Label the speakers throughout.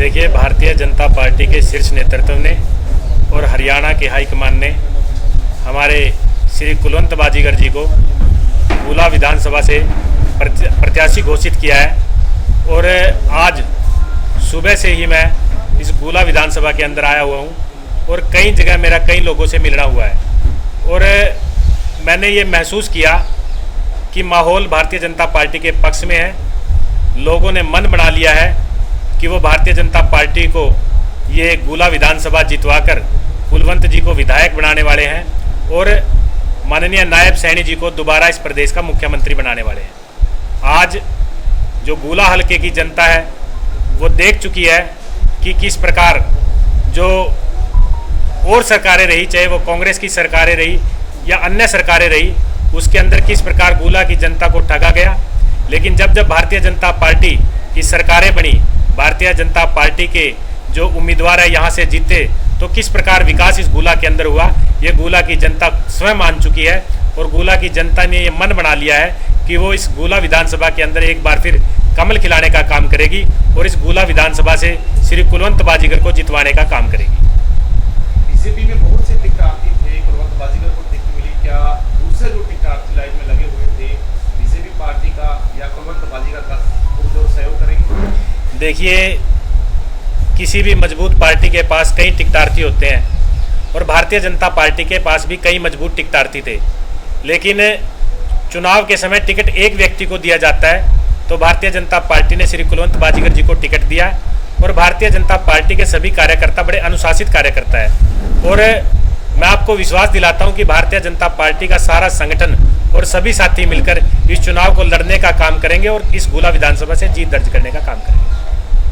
Speaker 1: देखिए, भारतीय जनता पार्टी के शीर्ष नेतृत्व ने और हरियाणा के हाईकमान ने हमारे श्री कुलवंत बाजीगर जी को गुला विधानसभा से प्रत्याशी घोषित किया है। और आज सुबह से ही मैं इस गुला विधानसभा के अंदर आया हुआ हूँ और कई जगह मेरा कई लोगों से मिलना हुआ है और मैंने ये महसूस किया कि माहौल भारतीय जनता पार्टी के पक्ष में है। लोगों ने मन बना लिया है कि वो भारतीय जनता पार्टी को ये गुला विधानसभा जितवाकर कुलवंत जी को विधायक बनाने वाले हैं और माननीय नायब सैनी जी को दोबारा इस प्रदेश का मुख्यमंत्री बनाने वाले हैं। आज जो गुला हलके की जनता है वो देख चुकी है कि किस प्रकार जो और सरकारें रही, चाहे वो कांग्रेस की सरकारें रही या अन्य सरकारें रही, उसके अंदर किस प्रकार गुला की जनता को ठगा गया। लेकिन जब जब भारतीय जनता पार्टी की सरकारें बनी, भारतीय जनता पार्टी के जो उम्मीदवार है यहाँ से जीते, तो किस प्रकार विकास इस गुला के अंदर हुआ, ये गुला की जनता स्वयं मान चुकी है। और गुला की जनता ने ये मन बना लिया है कि वो इस गुला विधानसभा के अंदर एक बार फिर कमल खिलाने का काम करेगी और इस गुला विधानसभा से श्री कुलवंत बाजीगर को जितवाने का काम करेगी।
Speaker 2: बीजेपी में बहुत से टिकटार्थी थे, कुलवंत बाजीगर को टिकट मिली, क्या दूसरे जो टिकटार्थी लाइन में लगे हुए थे बीजेपी पार्टी का या कुलवंत बाजीगर का पुरजोर सहयोग करेंगे?
Speaker 1: देखिए, किसी भी मजबूत पार्टी के पास कई टिकटार्थी होते हैं और भारतीय जनता पार्टी के पास भी कई मजबूत टिकटार्थी थे, लेकिन चुनाव के समय टिकट एक व्यक्ति को दिया जाता है। तो भारतीय जनता पार्टी ने श्री कुलवंत बाजीगर जी को टिकट दिया और भारतीय जनता पार्टी के सभी कार्यकर्ता बड़े अनुशासित कार्यकर्ता है और मैं आपको विश्वास दिलाता हूं कि भारतीय जनता पार्टी का सारा संगठन और सभी साथी मिलकर इस चुनाव को लड़ने का काम करेंगे और इस गुला विधानसभा से जीत दर्ज करने का काम करेंगे।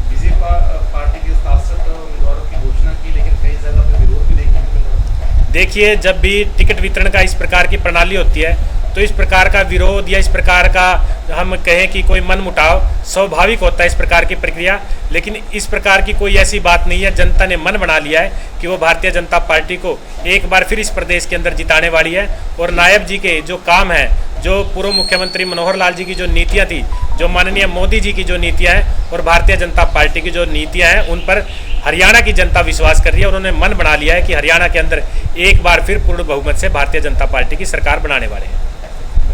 Speaker 2: बीजेपी पार्टी के 7 उम्मीदवारों की घोषणा की, लेकिन कई जगह पर विरोध भी देखने को मिल रहा है।
Speaker 1: देखिए, जब भी टिकट वितरण का इस प्रकार की प्रणाली होती है तो इस प्रकार का विरोध या इस प्रकार का हम कहें कि कोई मनमुटाव स्वाभाविक होता है, इस प्रकार की प्रक्रिया। लेकिन इस प्रकार की कोई ऐसी बात नहीं है। जनता ने मन बना लिया है कि वो भारतीय जनता पार्टी को एक बार फिर इस प्रदेश के अंदर जिताने वाली है और नायब जी के जो काम है, जो पूर्व मुख्यमंत्री मनोहर लाल जी की जो नीतियाँ थी, जो माननीय मोदी जी की जो नीतियाँ हैं और भारतीय जनता पार्टी की जो नीतियाँ हैं, उन पर हरियाणा की जनता विश्वास कर रही है। उन्होंने मन बना लिया है कि हरियाणा के अंदर एक बार फिर पूर्ण बहुमत से भारतीय जनता पार्टी की सरकार बनाने वाले हैं।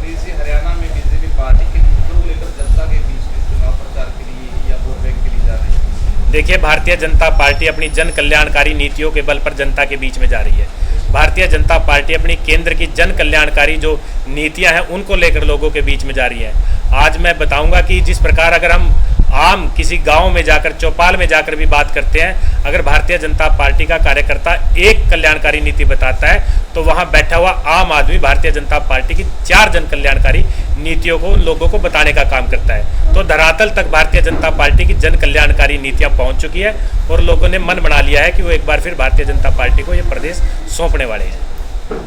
Speaker 2: हरियाणा में बीजेपी पार्टी के मुद्दों को लेकर जनता के बीच में चुनाव प्रचार के लिए या वोट बैंक के लिए जा रही है?
Speaker 1: देखिए, भारतीय जनता पार्टी अपनी जन कल्याणकारी नीतियों के बल पर जनता के बीच में जा रही है। भारतीय जनता पार्टी अपनी केंद्र की जन कल्याणकारी जो नीतियां हैं उनको लेकर लोगों के बीच में जा रही है। आज मैं बताऊंगा कि जिस प्रकार अगर हम आम किसी गांव में जाकर, चौपाल में जाकर भी बात करते हैं, अगर भारतीय जनता पार्टी का कार्यकर्ता एक कल्याणकारी नीति बताता है तो वहां बैठा हुआ आम आदमी भारतीय जनता पार्टी की 4 जन कल्याणकारी नीतियों को लोगों को बताने का काम करता है। तो धरातल तक भारतीय जनता पार्टी की जन कल्याणकारी नीतियां पहुंच चुकी है और लोगों ने मन बना लिया है कि वो एक बार फिर भारतीय जनता पार्टी को ये प्रदेश सौंपने वाले हैं।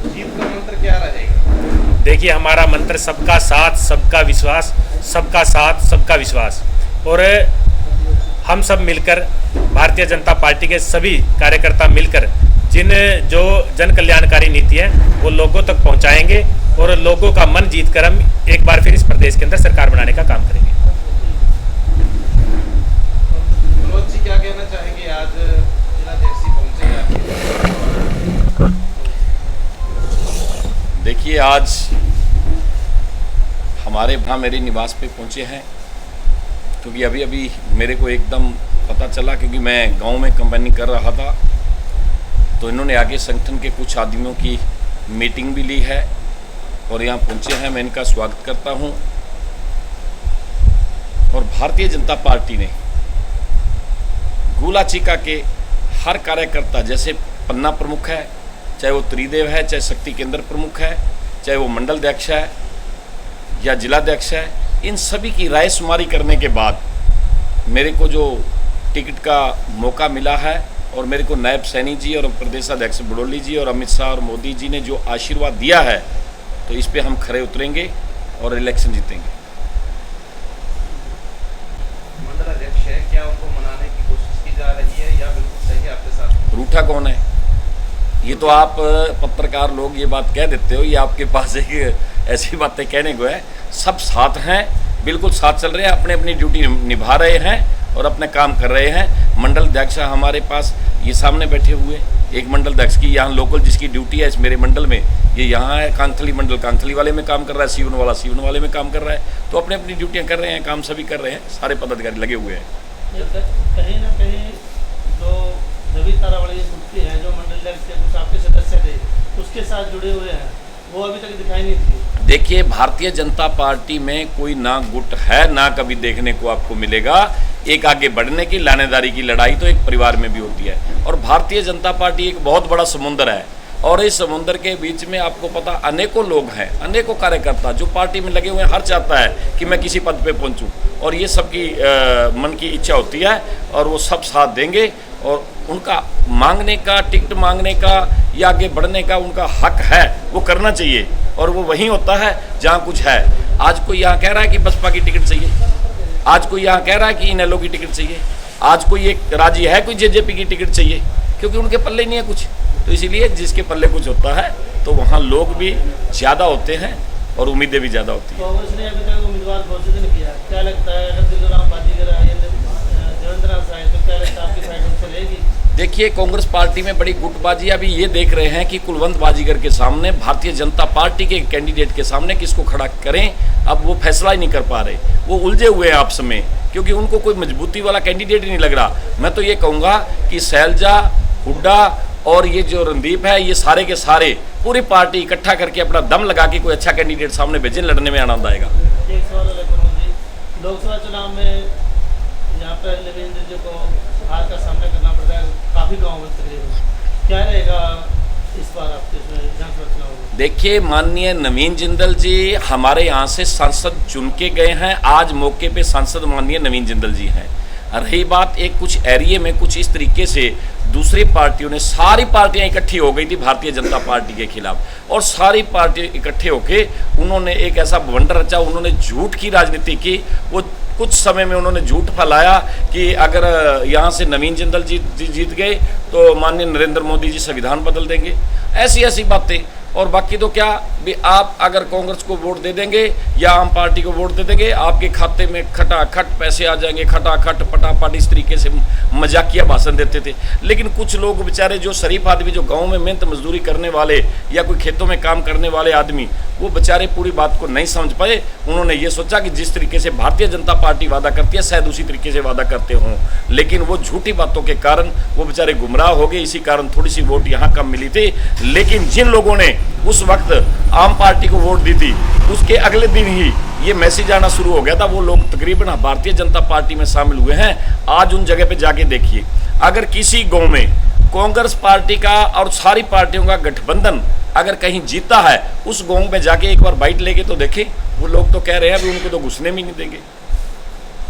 Speaker 2: जीत का मंत्र क्या रहेगा?
Speaker 1: देखिए, हमारा मंत्र सबका साथ, सबका विश्वास, सबका साथ, सबका विश्वास। और हम सब मिलकर, भारतीय जनता पार्टी के सभी कार्यकर्ता मिलकर जिन जो जन कल्याणकारी नीति है वो लोगों तक पहुंचाएंगे और लोगों का मन जीतकर हम एक बार फिर इस प्रदेश के अंदर सरकार बनाने का काम करेंगे।
Speaker 2: मनोज जी क्या कहना चाहेंगे? आज जिलाध्यक्ष पहुंचे आपके?
Speaker 3: देखिए, आज हमारे यहाँ मेरे निवास पे पहुंचे हैं क्योंकि अभी अभी मेरे को एकदम पता चला, क्योंकि मैं गांव में कंपनी कर रहा था, तो इन्होंने आगे संगठन के कुछ आदमियों की मीटिंग भी ली है और यहाँ पहुंचे हैं। मैं इनका स्वागत करता हूं। और भारतीय जनता पार्टी ने गुला चीका के हर कार्यकर्ता, जैसे पन्ना प्रमुख है, चाहे वो त्रिदेव है, चाहे शक्ति केंद्र प्रमुख है, चाहे वो मंडल अध्यक्ष है या जिलाध्यक्ष है, इन सभी की राय शुमारी करने के बाद मेरे को जो टिकट का मौका मिला है और मेरे को नायब सैनी जी और प्रदेशाध्यक्ष बड़ोली जी और अमित शाह और मोदी जी ने जो आशीर्वाद दिया है, तो इस पे हम खरे उतरेंगे और इलेक्शन जीतेंगे।
Speaker 2: मंडल अध्यक्ष है, क्या उनको मनाने की कोशिश की जा रही है या बिल्कुल सही आपके साथ?
Speaker 3: रूठा कौन है? ये तो आप पत्रकार लोग ये बात कह देते हो, ये आपके पास एक ऐसी बातें कहने को है। सब साथ हैं, बिल्कुल साथ चल रहे हैं, अपने अपनी ड्यूटी निभा रहे हैं और अपने काम कर रहे हैं। मंडल अध्यक्ष हमारे पास ये सामने बैठे हुए, एक मंडल अध्यक्ष की यहाँ लोकल जिसकी ड्यूटी है इस मेरे मंडल में, ये यहाँ है कांथली मंडल कांथली वाले में काम कर रहा है, सीवन वाला सीवन वाले में काम कर रहा है। तो अपनी अपनी ड्यूटियाँ कर रहे हैं, काम सभी कर रहे हैं, सारे पदाधिकारी लगे हुए हैं।
Speaker 4: कहीं ना कहीं जो रवि तारावड़ी गुप्ती हैं, जो मंडल अध्यक्ष के कुछ आपके सदस्य थे, उसके साथ जुड़े हुए हैं, वो अभी तक दिखाई नहीं दिए।
Speaker 3: देखिए, भारतीय जनता पार्टी में कोई ना गुट है, ना कभी देखने को आपको मिलेगा। एक आगे बढ़ने की लानेदारी की लड़ाई तो एक परिवार में भी होती है, और भारतीय जनता पार्टी एक बहुत बड़ा समुद्र है, और इस समुद्र के बीच में आपको पता अनेकों लोग हैं, अनेकों कार्यकर्ता जो पार्टी में लगे हुए हैं। हर चाहता है कि मैं किसी पद पे पहुंचूं, और ये सबकी मन की इच्छा होती है, और वो सब साथ देंगे, और उनका मांगने का, टिकट मांगने का या आगे बढ़ने का उनका हक है, वो करना चाहिए, और वो वहीं होता है जहाँ कुछ है। आज कोई यहाँ कह रहा है कि बसपा की टिकट चाहिए, आज कोई यहाँ कह रहा है कि इनेलो की टिकट चाहिए, आज कोई एक राजी है कोई जेजेपी की टिकट चाहिए, क्योंकि उनके पल्ले नहीं है कुछ। तो इसीलिए जिसके पल्ले कुछ होता है तो वहाँ लोग भी ज़्यादा होते हैं और उम्मीदें भी ज़्यादा होती हैं।
Speaker 4: कांग्रेस ने अभी तक उम्मीदवार घोषित नहीं किया, क्या लगता है अगर दिलराम बाजीगर आए, देवेंद्र नाथ आए, तो क्या लगता है आपकी फाइट उनसे रहेगी?
Speaker 3: देखिए, कांग्रेस पार्टी में बड़ी गुटबाजी अभी ये देख रहे हैं कि कुलवंत बाजीगर के सामने, भारतीय जनता पार्टी के कैंडिडेट के सामने किसको खड़ा करें, अब वो फैसला ही नहीं कर पा रहे। वो उलझे हुए हैं आपस में, क्योंकि उनको कोई मजबूती वाला कैंडिडेट ही नहीं लग रहा। मैं तो ये कहूँगा कि शैलजा, हुड्डा और ये जो रणदीप है, ये सारे के सारे पूरी पार्टी इकट्ठा करके अपना दम लगा के कोई अच्छा कैंडिडेट सामने भेजें, लड़ने में आनंद आएगा।
Speaker 4: एक सवाल और करूँ जी, लोकसभा चुनाव में यहाँ पर नवीन जी को हार का सामना करना पड़ता है काफ़ी गाँव में तकरीबन, क्या रहेगा इस बार आपके विधानसभा चुनाव में?
Speaker 3: देखिए, माननीय नवीन जिंदल जी हमारे यहाँ से सांसद चुन के गए हैं, आज मौके पे सांसद माननीय नवीन जिंदल जी हैं। रही बात एक कुछ एरिया में कुछ इस तरीके से दूसरी पार्टियों ने, सारी पार्टियां इकट्ठी हो गई थी भारतीय जनता पार्टी के खिलाफ, और सारी पार्टियां इकट्ठे होके उन्होंने एक ऐसा बवंडर रचा, उन्होंने झूठ की राजनीति की। वो कुछ समय में उन्होंने झूठ फैलाया कि अगर यहाँ से नवीन जिंदल जी जीत गए तो माननीय नरेंद्र मोदी जी संविधान बदल देंगे, ऐसी ऐसी बातें। और बाकी तो क्या भी, आप अगर कांग्रेस को वोट दे देंगे या आम पार्टी को वोट दे देंगे, आपके खाते में खटाखट पैसे आ जाएंगे, खटाखट पटापट, इस तरीके से मजाकिया भाषण देते थे। लेकिन कुछ लोग बेचारे जो शरीफ आदमी, जो गांव में मेहनत मजदूरी करने वाले या कोई खेतों में काम करने वाले आदमी, वो बेचारे पूरी बात को नहीं समझ पाए। उन्होंने ये सोचा कि जिस तरीके से भारतीय जनता पार्टी वादा करती है शायद उसी तरीके से वादा करते हों, लेकिन वो झूठी बातों के कारण वो बेचारे गुमराह हो गए। इसी कारण थोड़ी सी वोट यहाँ कम मिली थी। लेकिन जिन लोगों ने उस वक्त आम पार्टी को वोट दी थी, उसके अगले दिन ही ये मैसेज आना शुरू हो गया था। वो लोग तकरीबन भारतीय जनता पार्टी में शामिल हुए हैं। आज उन जगह पे जाके देखिए, अगर किसी गांव में कांग्रेस पार्टी का और सारी पार्टियों का गठबंधन अगर कहीं जीता है, उस गांव में जाके एक बार बाइट लेके तो देखें। वो लोग तो कह रहे हैं अभी उनको तो घुसने भी नहीं देंगे।